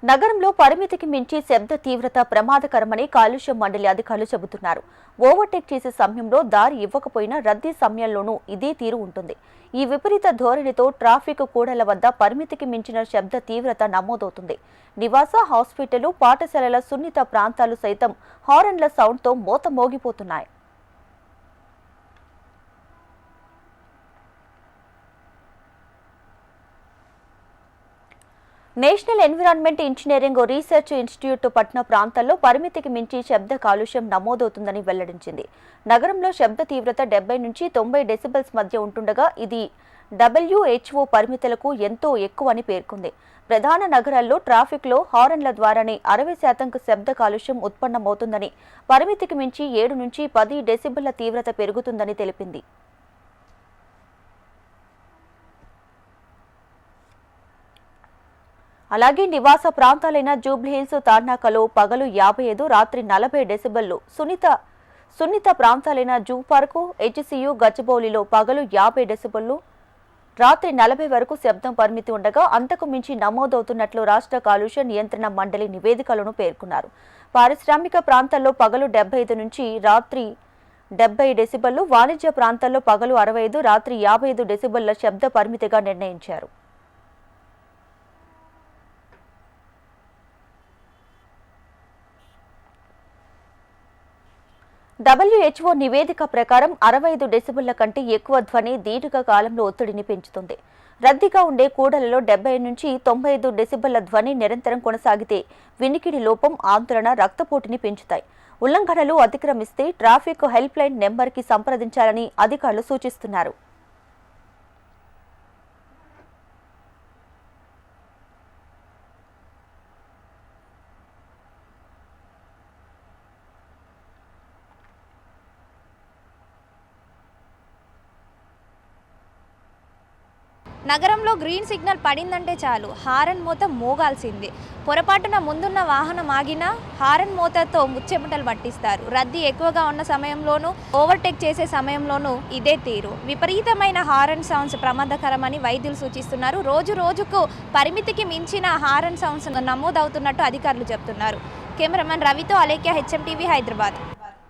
నగరంలో పరిమితికి మించి శబ్ద తీవ్రత ప్రమాదకరమని కాలుష్య మండలి అధికారులు చెబుతున్నారు. ఓవర్టేక్ చేసే సమయంలో దారి ఇవ్వకపోయినా రద్దీ సమయంలోనూ ఇదే తీరు ఉంటుంది. ఈ విపరీత ధోరణితో ట్రాఫిక్ కూడళ్ల వద్ద పరిమితికి మించిన శబ్ద తీవ్రత నమోదవుతుంది. నివాస, హాస్పిటల్, పాఠశాలల సున్నిత ప్రాంతాలు సైతం హారన్ల సౌండ్తో మోత మోగిపోతున్నాయి. National environment engineering research institute పట్టణ ప్రాంతాల్లో పరిమితికి మించి శబ్ద కాలుష్యం నమోదవుతుందని వెల్లడించింది. నగరంలో శబ్ద తీవ్రత 70 నుంచి 90 డెసిబెల్స్ మధ్య ఉంటుండగా ఇది WHO పరిమితులకు ఎంతో ఎక్కువని పేర్కొంది. ప్రధాన నగరాల్లో ట్రాఫిక్లో హారన్ల ద్వారానే 60% శబ్ద కాలుష్యం ఉత్పన్నమవుతుందని, పరిమితికి మించి 7 నుంచి 10 డెసిబెల్ల తీవ్రత పెరుగుతుందని తెలిపింది. అలాగే నివాస ప్రాంతాలైన జూబ్లీహిల్స్, తార్నాకలో పగలు 55, రాత్రి 40 డెసిబెల్లు, సున్నిత ప్రాంతాలైన జూ పార్కు, HCU, గచ్చిబౌలిలో పగలు 50 డెసిబెల్లు, రాత్రి 40 వరకు శబ్దం పరిమితి ఉండగా అంతకు మించి నమోదవుతున్నట్లు రాష్ట్ర కాలుష్య నియంత్రణ మండలి నివేదికలను పేర్కొన్నారు. పారిశ్రామిక ప్రాంతాల్లో పగలు 75 నుంచి రాత్రి 70 డెసిబెల్లు, వాణిజ్య ప్రాంతాల్లో పగలు 65, రాత్రి 55 డెసిబెల్ల శబ్ద పరిమితిగా నిర్ణయించారు. WHO నివేదిక ప్రకారం 65 డెసిబెల్ల కంటే ఎక్కువ ధ్వని దీర్ఘకాలంలో ఒత్తిడిని పెంచుతుంది. రద్దీగా ఉండే కూడలలో 70 నుంచి 95 డెసిబెల్ల ధ్వని నిరంతరం కొనసాగితే వినికిడి లోపం, ఆందోళన, రక్తపోటుని పెంచుతాయి. ఉల్లంఘనలు అతిక్రమిస్తే ట్రాఫిక్ హెల్ప్ లైన్ నెంబర్కి సంప్రదించాలని అధికారులు సూచిస్తున్నారు. నగరంలో గ్రీన్ సిగ్నల్ పడిందంటే చాలు హారన్ మోత మోగాల్సిందే. పొరపాటున ముందున్న వాహనం ఆగినా హారన్ మోతతో ముచ్చెమటలు పట్టిస్తారు. రద్దీ ఎక్కువగా ఉన్న సమయంలోనూ, ఓవర్టేక్ చేసే సమయంలోనూ ఇదే తీరు. విపరీతమైన హారన్ సౌండ్స్ ప్రమాదకరమని వైద్యులు సూచిస్తున్నారు. రోజు రోజుకు పరిమితికి మించిన హారన్ సౌండ్స్ నమోదవుతున్నట్టు అధికారులు చెబుతున్నారు. కెమెరామెన్ రవితో అలేఖ్య, HMTV, హైదరాబాద్.